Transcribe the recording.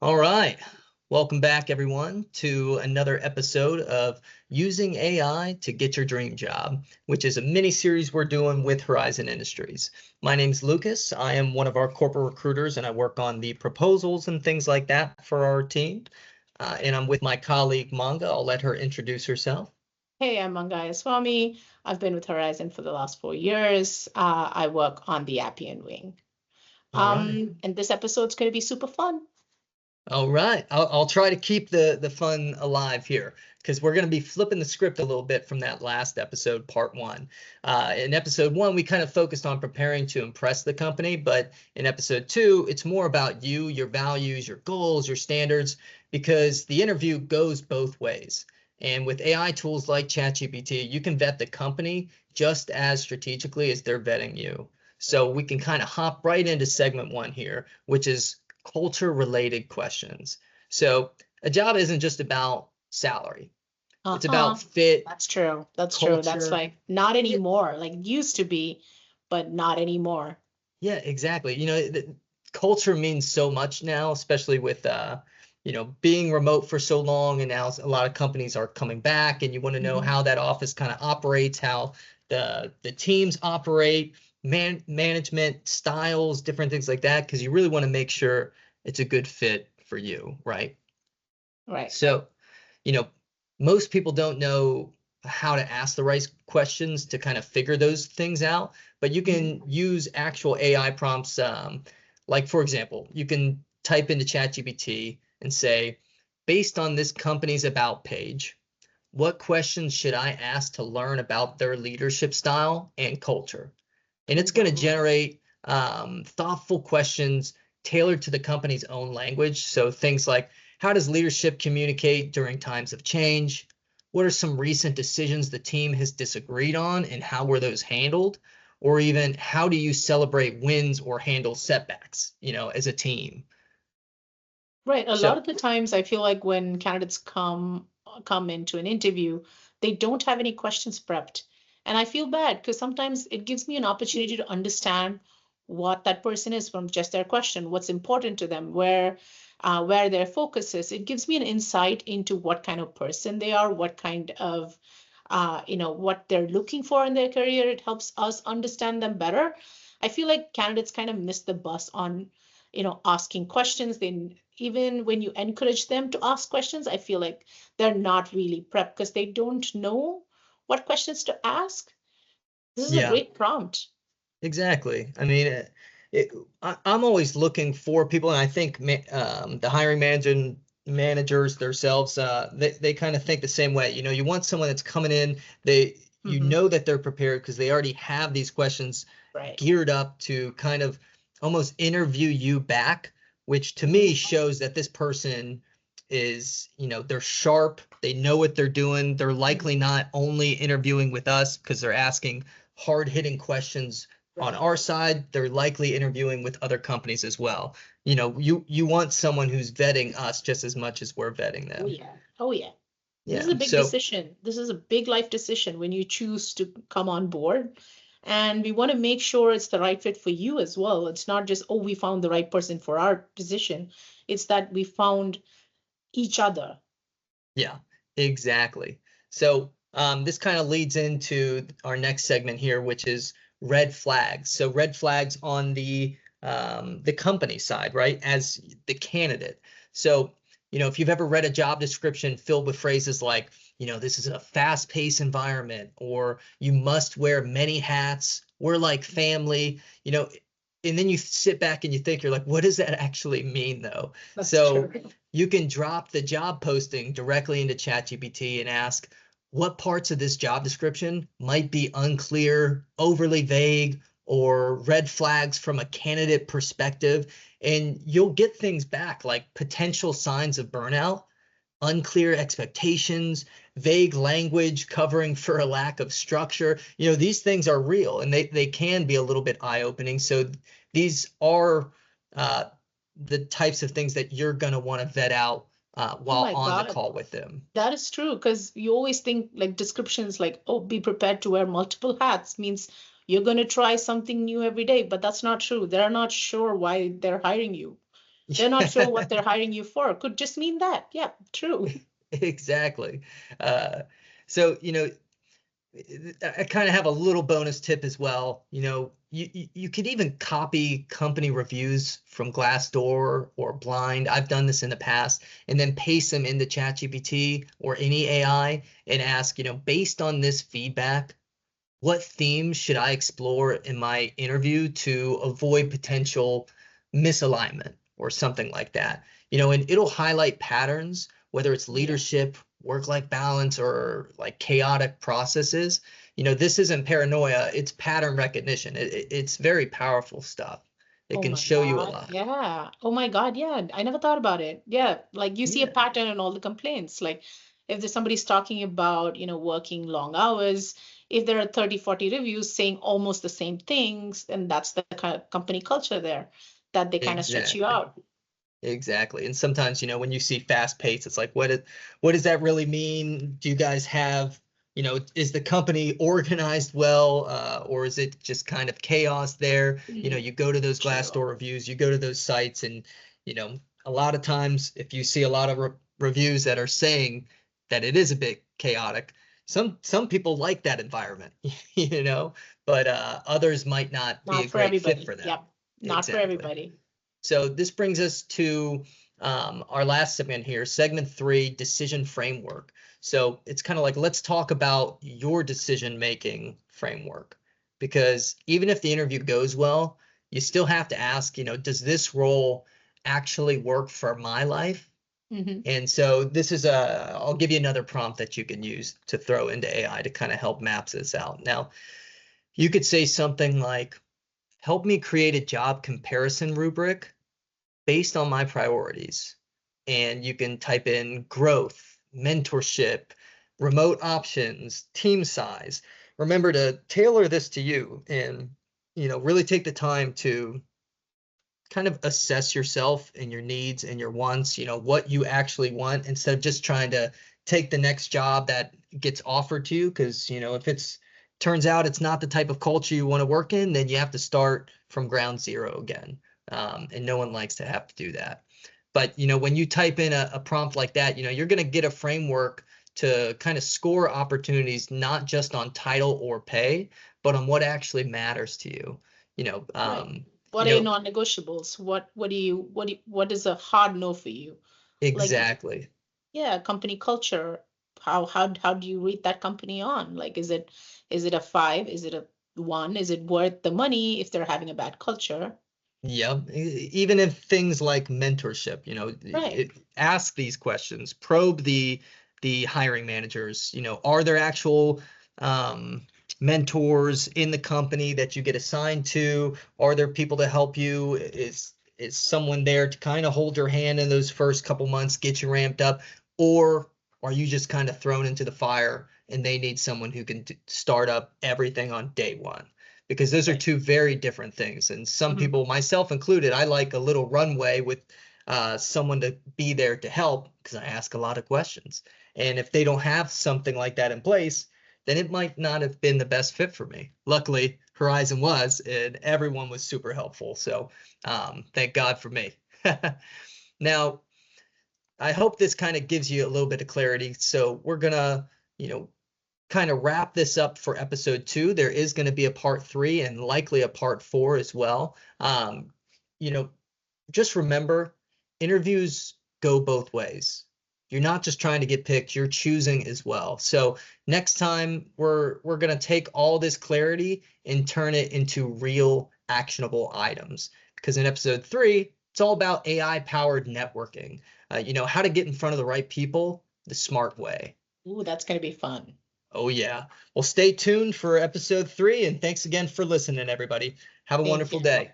All right. Welcome back, everyone, to another episode of Using AI to Get Your Dream Job, which is a mini series we're doing with Horizon Industries. My name's Lucas. I am one of our corporate recruiters, and I work on the proposals and things like that for our team. And I'm with my colleague, Manga. I'll let her introduce herself. Hey, I'm Manga Swami. I've been with Horizon for the last 4 years. I work on the Appian wing. All right. And this episode's going to be super fun. All right. I'll try to keep the fun alive here because we're going to be flipping the script a little bit from that last episode, part one. In episode one, we kind of focused on preparing to impress the company, but in episode two, it's more about you, your values, your goals, your standards, because the interview goes both ways. And with AI tools like ChatGPT, you can vet the company just as strategically as they're vetting you. So we can kind of hop right into segment one here, which is culture related questions. So a job isn't just about salary. It's Uh-huh. about fit, That's true. That's true. That's culture. like not Yeah, anymore. Like it used to be, but not anymore. yeah, exactly. The culture means so much now, especially with being remote for so long, and now a lot of companies are coming back, and you want to know Mhm. how that office kind of operates, how the teams operate, management styles, different things like that, because you really want to make sure it's a good fit for you, right? Right. So, you know, most people don't know how to ask the right questions to kind of figure those things out, but you Mhm. can use actual AI prompts. Like, for example, you can type into ChatGPT and say, based on this company's about page, what questions should I ask to learn about their leadership style and culture? And it's going to Mhm. generate thoughtful questions tailored to the company's own language. So things like, how does leadership communicate during times of change? What are some recent decisions the team has disagreed on and how were those handled? Or even how do you celebrate wins or handle setbacks, as a team? Right. A lot So of the times I feel like when candidates come into an interview, they don't have any questions prepped. And I feel bad because sometimes it gives me an opportunity to understand what that person is from just their question, what's important to them, where their focus is. It gives me an insight into what kind of person they are, what kind of what they're looking for in their career. It helps us understand them better. I feel like candidates kind of miss the bus on asking questions. Then even when you encourage them to ask questions, I feel like they're not really prepped because they don't know what questions to ask. This is a yeah, great prompt. exactly. I mean, I'm always looking for people, and I think the hiring managers themselves, they kind of think the same way. You want someone that's coming in, you Hmm. know that they're prepared because they already have these questions Right. geared up to kind of almost interview you back, which to me Hmm. shows that this person is, they're sharp, they know what they're doing. They're likely not only interviewing with us because they're asking hard-hitting questions on Right. our side, they're likely interviewing with other companies as well. You want someone who's vetting us just as much as we're vetting Oh them. yeah. Oh yeah. This is Yeah. a big So decision. This is a big life decision when you choose to come on board. And we want to make sure it's the right fit for you as well. It's not just, oh, we found the right person for our position. It's that we found each other. yeah, exactly. So this kind of leads into our next segment here, which is red flags. So red flags on the company side, right? As the candidate. So, if you've ever read a job description filled with phrases like, this is a fast-paced environment, or you must wear many hats, we're like family, and then you sit back and you think, you're like, what does that actually mean though? That's So true. you can drop the job posting directly into ChatGPT and ask what parts of this job description might be unclear, overly vague, or red flags from a candidate perspective. And you'll get things back like potential signs of burnout, unclear expectations, vague language covering for a lack of structure. These things are real and they can be a little bit eye-opening. So these are uh, the types of things that you're going to want to vet out Oh while my on the God. call with them. That is true because you always think like descriptions like, oh, be prepared to wear multiple hats means you're going to try something new every day, but that's not true. They're not sure why they're hiring you. They're not sure what they're hiring you for. Could just mean that. Yeah, true. Exactly. So, I kind of have a little bonus tip as well. You could even copy company reviews from Glassdoor or Blind. I've done this in the past, and then paste them into ChatGPT or any AI and ask, based on this feedback, what themes should I explore in my interview to avoid potential misalignment or something like that? And it'll highlight patterns, whether it's leadership, work-life balance, or like chaotic processes. This isn't paranoia, it's pattern recognition. It's very powerful stuff. It Oh can my show you a God. lot. Yeah. Oh my God. Yeah. I never thought about it. Yeah. Like you see a Yeah, pattern in all the complaints. Like if there's somebody's talking about, working long hours, if there are 30, 40 reviews saying almost the same things, and that's the kind of company culture there that they kind of stretch you exactly. out. Exactly. And sometimes, when you see fast pace, it's like, what does that really mean? Do you guys have, is the company organized well, or is it just kind of chaos there? You go to those True. Glassdoor reviews, you go to those sites, and, a lot of times if you see a lot of reviews that are saying that it is a bit chaotic, some people like that environment, but others might not be a Not for great fit everybody. for them. Yep. Not for Exactly. everybody. So this brings us to our last segment here, segment 3, decision framework. So it's kind of like, let's talk about your decision-making framework, because even if the interview goes well, you still have to ask, does this role actually work for my life? Hmm. And so I'll give you another prompt that you can use to throw into AI to kind of help map this out. Now, you could say something like, help me create a job comparison rubric based on my priorities. And you can type in growth, mentorship, remote options, team size. Remember to tailor this to you and, really take the time to kind of assess yourself and your needs and your wants, what you actually want, instead of just trying to take the next job that gets offered to you. Because, if it's turns out it's not the type of culture you want to work in, then you have to start from ground zero again. And no one likes to have to do that. But, when you type in a prompt like that, you're going to get a framework to kind of score opportunities, not just on title or pay, but on what actually matters to you. You know, Right. um, What you are your know, non-negotiables? What is a hard no for you? Like, exactly. yeah, company culture. How do you rate that company on? Like, is it a 5? Is it a 1? Is it worth the money if they're having a bad culture? Yeah. Even if things like mentorship, Right. ask these questions, probe the hiring managers. Are there actual um, mentors in the company that you get assigned to? Are there people to help you? Is someone there to kind of hold your hand in those first couple months, get you ramped up, or are you just kind of thrown into the fire and they need someone who can start up everything on day one? Because those are Right. two very different things. And some Mhm. people, myself included, I like a little runway with someone to be there to help because I ask a lot of questions. And if they don't have something like that in place, then it might not have been the best fit for me. Luckily, Horizon was, and everyone was super helpful. So thank God for me. Now, I hope this kind of gives you a little bit of clarity. So we're gonna, you know, kind of wrap this up for episode 2. There is going to be a part 3 and likely a part 4 as well. You know, just remember, interviews go both ways. You're not just trying to get picked, you're choosing as well. So next time we're going to take all this clarity and turn it into real actionable items. Because in episode 3, it's all about AI powered networking. How to get in front of the right people the smart way. Ooh, that's gonna be fun. Oh, yeah. Well, stay tuned for episode 3, and thanks again for listening, everybody. Have a Thank wonderful you. day.